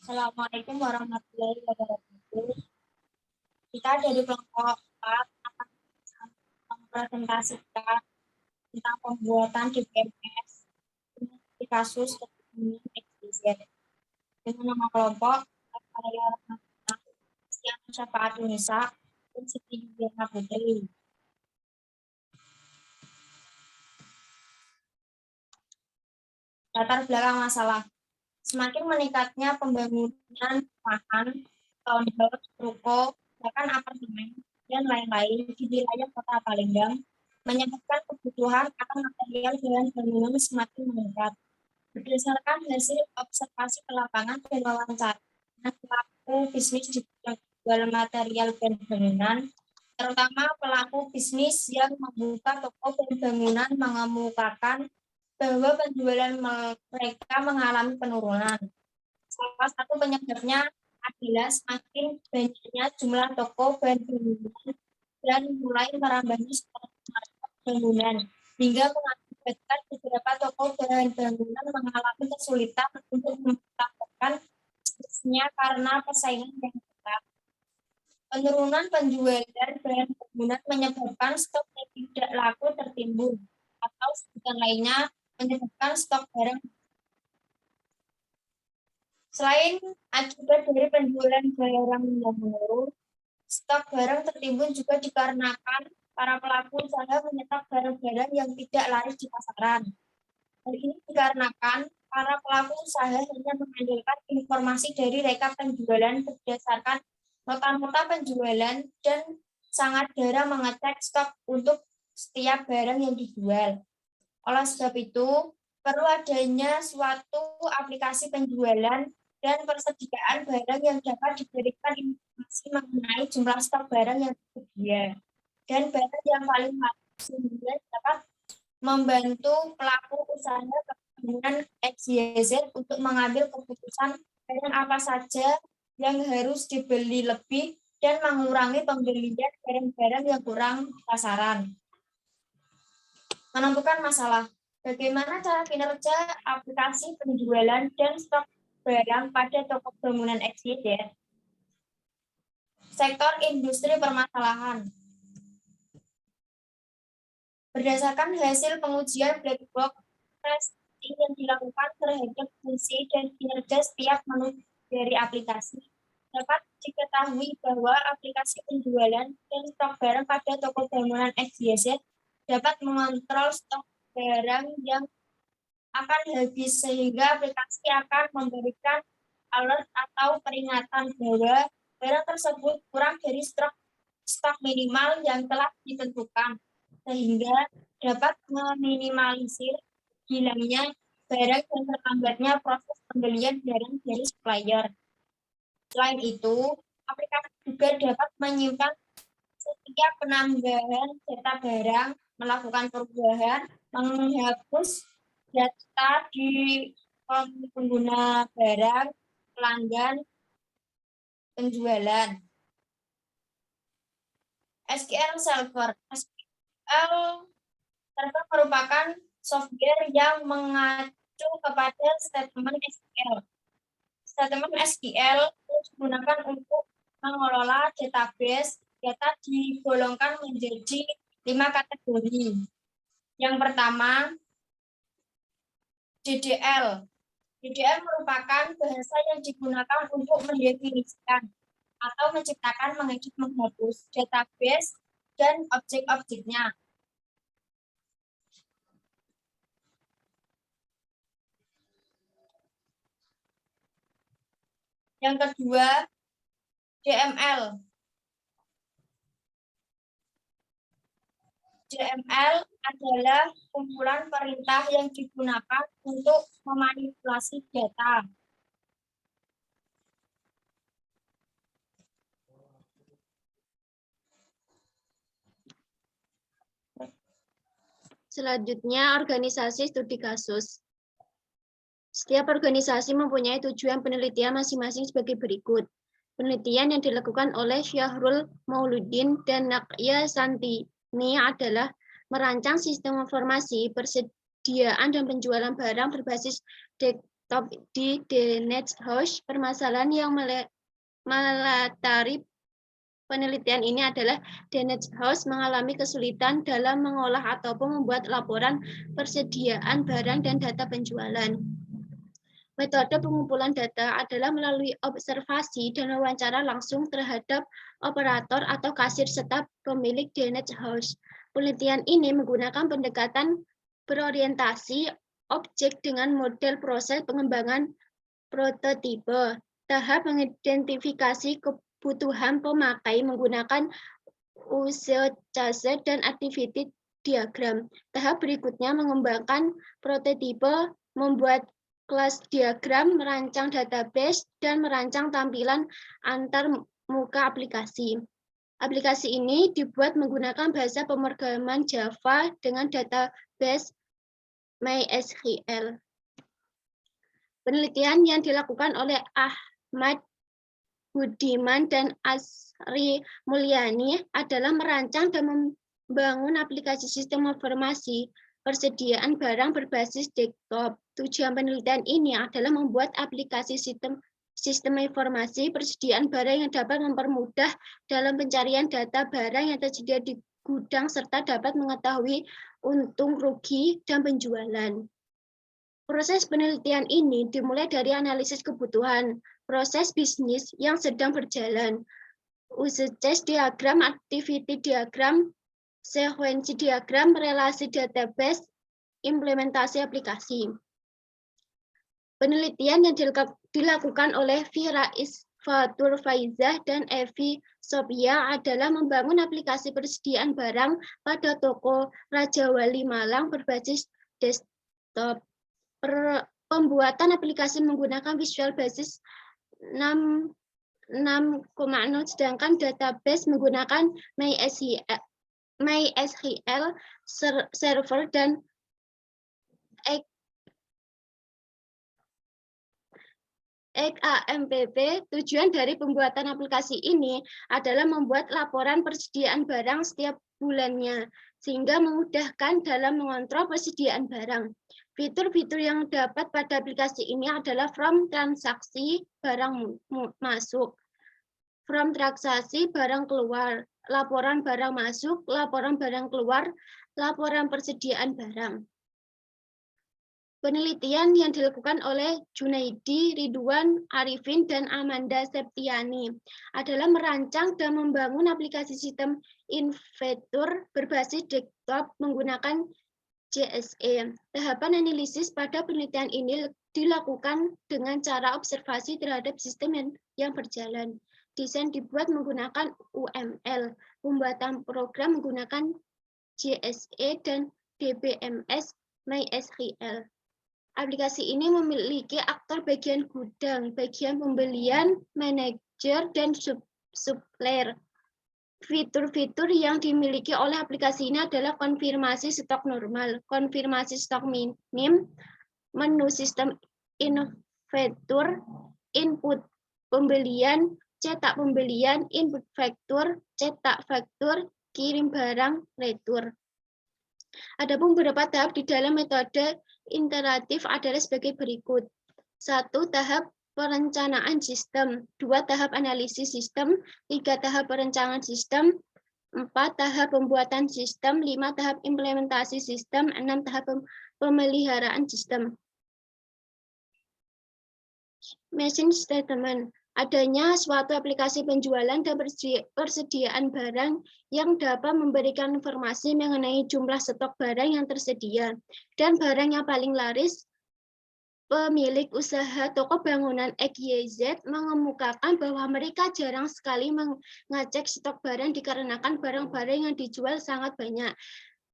Assalamualaikum warahmatullahi wabarakatuh. Kita dari kelompok 4 akan mempresentasikan tentang pembuatan DPMS di kasus kebutuhan XYZ. Dengan nama kelompok saya Sian Syafaat Unisa dan Siti Juliana Putri. Latar belakang masalah. Semakin meningkatnya pembangunan perumahan, townhouse, ruko, bahkan apartemen, dan lain-lain di wilayah Kota Palembang, menyebabkan kebutuhan akan material bahan bangunan semakin meningkat. Berdasarkan hasil observasi ke lapangan dan wawancara dengan pelaku bisnis di bidang jual material bahan bangunan, terutama pelaku bisnis yang membuka toko bahan bangunan mengemukakan bahwa penjualan mereka mengalami penurunan. Salah satu penyebabnya adalah semakin banyaknya jumlah toko bahan bangunan dan mulai merambahnya bangunan hingga mengakibatkan beberapa toko bahan bangunan mengalami kesulitan untuk mendapatkan bisnisnya karena persaingan yang ketat. Penurunan penjualan bahan bangunan menyebabkan stok yang tidak laku tertimbun, atau sebutan lainnya menyebabkan stok barang. Selain akibat dari penjualan barang yang menurun, stok barang tertimbun juga dikarenakan para pelaku usaha menyetok barang-barang yang tidak laris di pasaran. Hal ini dikarenakan para pelaku usaha hanya mengandalkan informasi dari rekap penjualan berdasarkan nota-nota penjualan dan sangat jarang mengecek stok untuk setiap barang yang dijual. Oleh sebab itu, perlu adanya suatu aplikasi penjualan dan persediaan barang yang dapat diberikan informasi mengenai jumlah stok barang yang tersedia dan barang yang paling laku sehingga dapat membantu pelaku usaha bangunan XYZ untuk mengambil keputusan barang apa saja yang harus dibeli lebih dan mengurangi pembelian barang-barang yang kurang di pasaran. Menentukan masalah. Bagaimana cara kinerja aplikasi penjualan dan stok barang pada toko bangunan XYZ? Sektor industri permasalahan. Berdasarkan hasil pengujian black box testing yang dilakukan terhadap fungsi dan kinerja setiap menu dari aplikasi, dapat diketahui bahwa aplikasi penjualan dan stok barang pada toko bangunan XYZ dapat mengontrol stok barang yang akan habis sehingga aplikasi akan memberikan alert atau peringatan bahwa barang tersebut kurang dari stok minimal yang telah ditentukan sehingga dapat meminimalisir hilangnya barang dan terlambatnya proses pembelian barang dari supplier. Selain itu, aplikasi juga dapat menyimpan setiap penambahan data barang, melakukan perubahan, menghapus data di pengguna barang, pelanggan, penjualan. SQL Server. SQL Server merupakan software yang mengacu kepada statement SQL. Statement SQL digunakan untuk mengelola database. Data digolongkan menjadi 5 kategori. Yang pertama, DDL. DDL merupakan bahasa yang digunakan untuk mendefinisikan atau menciptakan, mengedit, menghapus database dan objek-objeknya. Yang kedua, DML. DML adalah kumpulan perintah yang digunakan untuk memanipulasi data. Selanjutnya, organisasi studi kasus. Setiap organisasi mempunyai tujuan penelitian masing-masing sebagai berikut. Penelitian yang dilakukan oleh Syahrul Mauludin dan Nakya Santini adalah merancang sistem informasi persediaan dan penjualan barang berbasis desktop di DNet House. Permasalahan yang melatari penelitian ini adalah DNet House mengalami kesulitan dalam mengolah ataupun membuat laporan persediaan barang dan data penjualan. Metode pengumpulan data adalah melalui observasi dan wawancara langsung terhadap operator atau kasir serta pemilik DNet House. Penelitian ini menggunakan pendekatan berorientasi objek dengan model proses pengembangan prototipe. Tahap mengidentifikasi kebutuhan pemakai menggunakan use case dan activity diagram. Tahap berikutnya mengembangkan prototipe, membuat kelas diagram, merancang database, dan merancang tampilan antar muka aplikasi. Aplikasi ini dibuat menggunakan bahasa pemrograman Java dengan database MySQL. Penelitian yang dilakukan oleh Ahmad Budiman dan Asri Mulyani adalah merancang dan membangun aplikasi sistem informasi persediaan barang berbasis desktop. Tujuan penelitian ini adalah membuat aplikasi sistem informasi persediaan barang yang dapat mempermudah dalam pencarian data barang yang tersedia di gudang serta dapat mengetahui untung rugi dan penjualan. Proses penelitian ini dimulai dari analisis kebutuhan, proses bisnis yang sedang berjalan, use case diagram, activity diagram, sekuensi diagram, relasi database, implementasi aplikasi. Penelitian yang dilakukan oleh Fira Isfatur Faizah dan Evi Sophia adalah membangun aplikasi persediaan barang pada toko Raja Wali Malang berbasis desktop. Pembuatan aplikasi menggunakan Visual Basic 6.0, sedangkan database menggunakan MySQL Server dan XAMPP. Tujuan dari pembuatan aplikasi ini adalah membuat laporan persediaan barang setiap bulannya, sehingga memudahkan dalam mengontrol persediaan barang. Fitur-fitur yang dapat pada aplikasi ini adalah from transaksi barang masuk, from transaksi barang keluar, laporan barang masuk, laporan barang keluar, laporan persediaan barang. Penelitian yang dilakukan oleh Junaidi, Ridwan, Arifin, dan Amanda Septiani adalah merancang dan membangun aplikasi sistem Inventur berbasis desktop menggunakan JSE. Tahapan analisis pada penelitian ini dilakukan dengan cara observasi terhadap sistem yang berjalan. Desain dibuat menggunakan UML, pembuatan program menggunakan JSE dan DBMS MySQL. Aplikasi ini memiliki aktor bagian gudang, bagian pembelian, manajer, dan supplier. Fitur-fitur yang dimiliki oleh aplikasi ini adalah konfirmasi stok normal, konfirmasi stok minim, menu sistem inventur, input pembelian, cetak pembelian, input faktur, cetak faktur, kirim barang, retur. Adapun beberapa tahap di dalam metode iteratif adalah sebagai berikut. 1. Tahap perencanaan sistem, 2 tahap analisis sistem, 3 tahap perencanaan sistem, 4 tahap pembuatan sistem, 5 tahap implementasi sistem, 6 tahap pemeliharaan sistem. Mission statement, adanya suatu aplikasi penjualan dan persediaan barang yang dapat memberikan informasi mengenai jumlah stok barang yang tersedia dan barang yang paling laris. Pemilik usaha toko bangunan XYZ mengemukakan bahwa mereka jarang sekali mengecek stok barang dikarenakan barang-barang yang dijual sangat banyak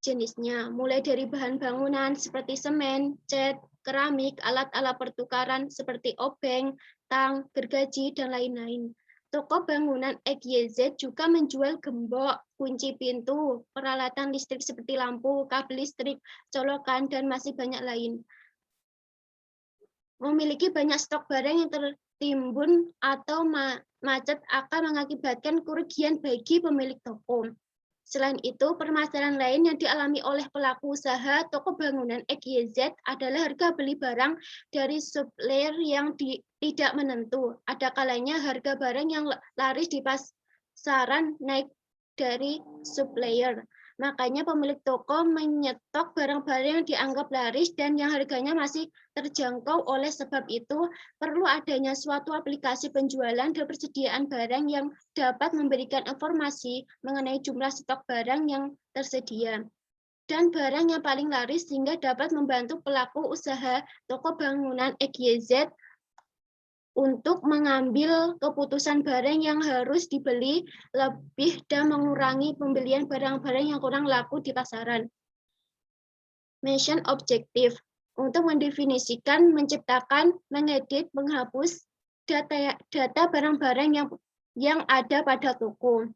jenisnya, mulai dari bahan bangunan seperti semen, cat, keramik, alat-alat pertukaran seperti obeng, tang, gergaji, dan lain-lain. Toko bangunan XYZ juga menjual gembok, kunci pintu, peralatan listrik seperti lampu, kabel listrik, colokan, dan masih banyak lain. Memiliki banyak stok barang yang tertimbun atau macet akan mengakibatkan kerugian bagi pemilik toko. Selain itu, permasalahan lain yang dialami oleh pelaku usaha toko bangunan XYZ adalah harga beli barang dari supplier yang tidak menentu. Ada kalanya harga barang yang laris di pasaran naik dari supplier. Makanya pemilik toko menyetok barang-barang yang dianggap laris dan yang harganya masih terjangkau. Oleh sebab itu, perlu adanya suatu aplikasi penjualan dan persediaan barang yang dapat memberikan informasi mengenai jumlah stok barang yang tersedia dan barang yang paling laris sehingga dapat membantu pelaku usaha toko bangunan XYZ untuk mengambil keputusan barang yang harus dibeli lebih dan mengurangi pembelian barang-barang yang kurang laku di pasaran. Mission objektif untuk mendefinisikan, menciptakan, mengedit, menghapus data barang-barang yang ada pada toko.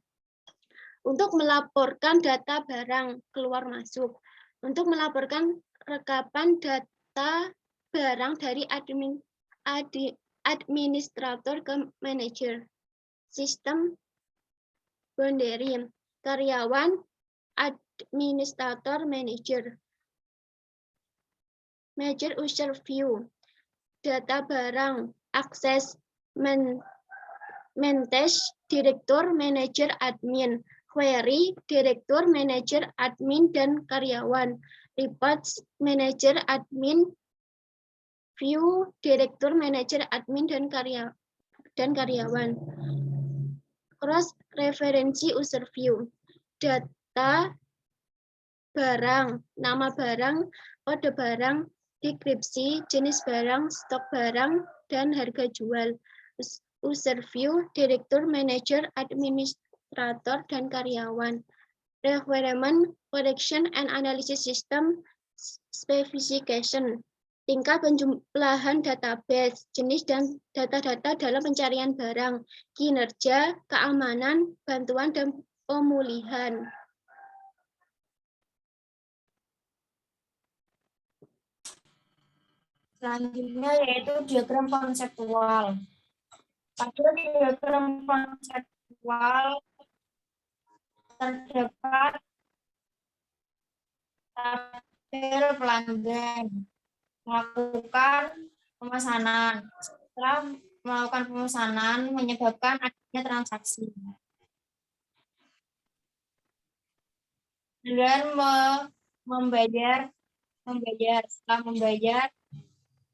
Untuk melaporkan data barang keluar masuk. Untuk melaporkan rekapan data barang dari administrator ke manajer. Sistem boundary. Karyawan, administrator, manajer. Manager user view. Data barang, akses, manage, direktur, manajer, admin. Query, direktur, manajer, admin, dan karyawan. Reports, manajer, admin, view, direktur, manajer, admin, dan karyawan. Cross referensi user view. Data barang, nama barang, kode barang, deskripsi, jenis barang, stok barang, dan harga jual. User view, direktur, manajer, administrator, dan karyawan. Requirement, correction, and analysis system specification. Tingkat penjumlahan database, jenis dan data-data dalam pencarian barang, kinerja, keamanan, bantuan, dan pemulihan. Selanjutnya yaitu diagram konseptual. Pada diagram konseptual terdapat tabel pelanggan melakukan pemesanan. Setelah melakukan pemesanan menyebabkan adanya transaksi. Dan membayar. Setelah membayar,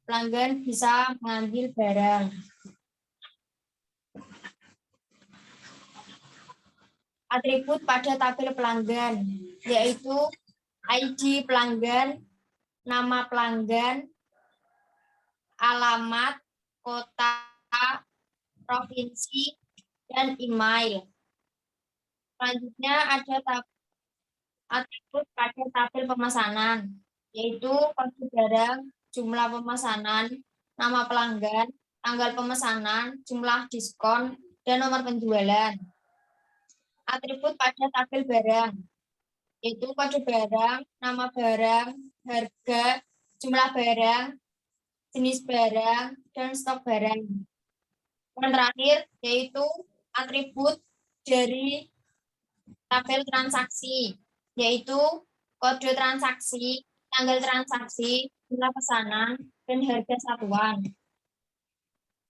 pelanggan bisa mengambil barang. Atribut pada tabel pelanggan, yaitu ID pelanggan, nama pelanggan, alamat, kota, provinsi, dan email. Selanjutnya ada atribut pada tabel pemesanan, yaitu kode barang, jumlah pemesanan, nama pelanggan, tanggal pemesanan, jumlah diskon, dan nomor penjualan. Atribut pada tabel barang, yaitu kode barang, nama barang, harga, jumlah barang, jenis barang, dan stok barang. Yang terakhir yaitu atribut dari tabel transaksi, yaitu kode transaksi, tanggal transaksi, jumlah pesanan, dan harga satuan.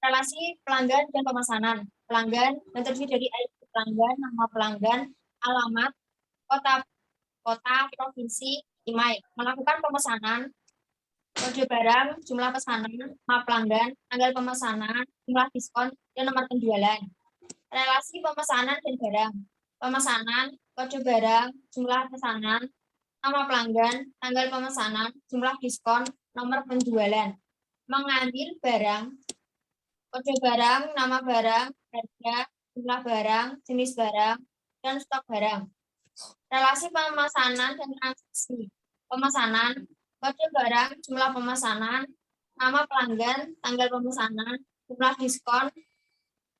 Relasi pelanggan dan pemesanan. Pelanggan yang terdiri dari ID pelanggan, nama pelanggan, alamat, kota, provinsi, email. Melakukan pemesanan, kode barang, jumlah pesanan, nama pelanggan, tanggal pemesanan, jumlah diskon, dan nomor penjualan. Relasi pemesanan dan barang. Pemesanan, kode barang, jumlah pesanan, nama pelanggan, tanggal pemesanan, jumlah diskon, nomor penjualan. Mengambil barang, kode barang, nama barang, harga, jumlah barang, jenis barang, dan stok barang. Relasi pemesanan dan transaksi. Pemesanan, kode barang, jumlah pemesanan, nama pelanggan, tanggal pemesanan, jumlah diskon,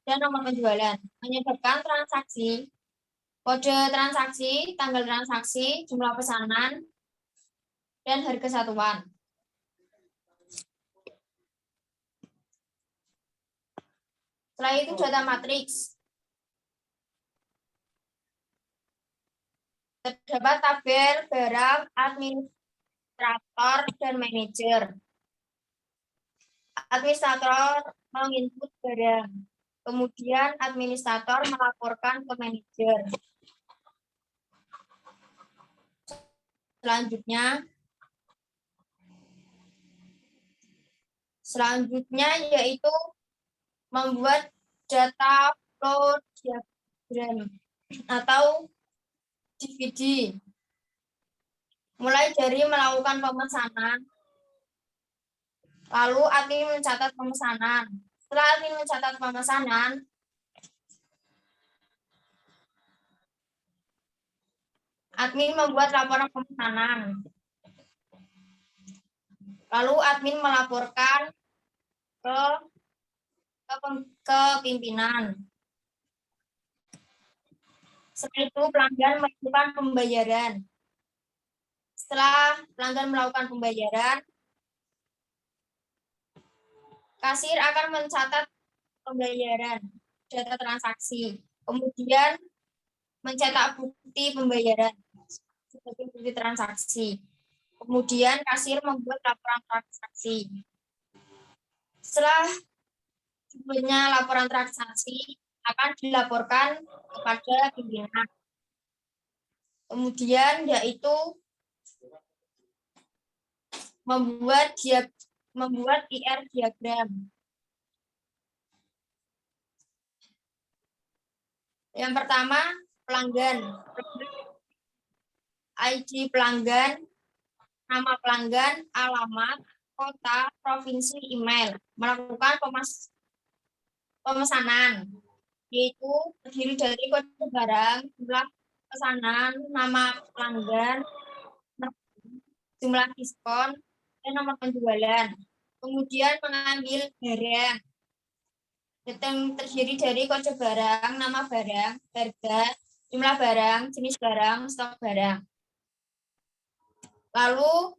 dan nomor penjualan. Menyebabkan transaksi, kode transaksi, tanggal transaksi, jumlah pesanan, dan harga satuan. Setelah itu data matriks. Terdapat tabel barang, administrator, dan manajer. Administrator menginput barang. Kemudian administrator melaporkan ke manajer. Selanjutnya yaitu membuat data flow diagram atau DVD. Mulai dari melakukan pemesanan, lalu admin mencatat pemesanan. Setelah admin mencatat pemesanan, admin membuat laporan pemesanan. Lalu admin melaporkan ke pimpinan. Setelah itu pelanggan melakukan pembayaran. Setelah pelanggan melakukan pembayaran, kasir akan mencatat pembayaran, data transaksi. Kemudian mencetak bukti pembayaran sebagai bukti transaksi. Kemudian kasir membuat laporan transaksi. Setelah dibuatnya laporan transaksi akan dilaporkan kepada pimpinan. Kemudian yaitu membuat IR diagram. Yang pertama, pelanggan. ID pelanggan, nama pelanggan, alamat, kota, provinsi, email. Melakukan pemesanan, yaitu terdiri dari kode barang, jumlah pesanan, nama pelanggan, jumlah diskon, dan nomor penjualan. Kemudian mengambil barang, yang terdiri dari kode barang, nama barang, harga, jumlah barang, jenis barang, stok barang. Lalu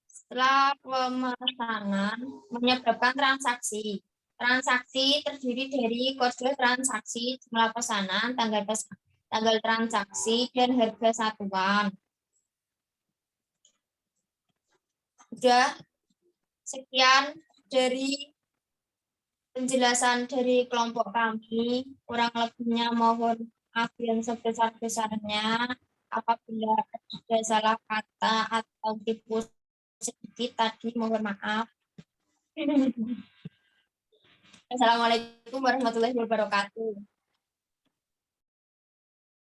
setelah pemesanan menyebabkan transaksi. Transaksi terdiri dari kode transaksi, jumlah pesanan, tanggal transaksi, dan harga satuan. Sudah sekian dari penjelasan dari kelompok kami. Kurang lebihnya mohon maaf yang sebesar-besarnya. Apabila ada salah kata atau tipu sedikit tadi, mohon maaf. Assalamualaikum warahmatullahi wabarakatuh.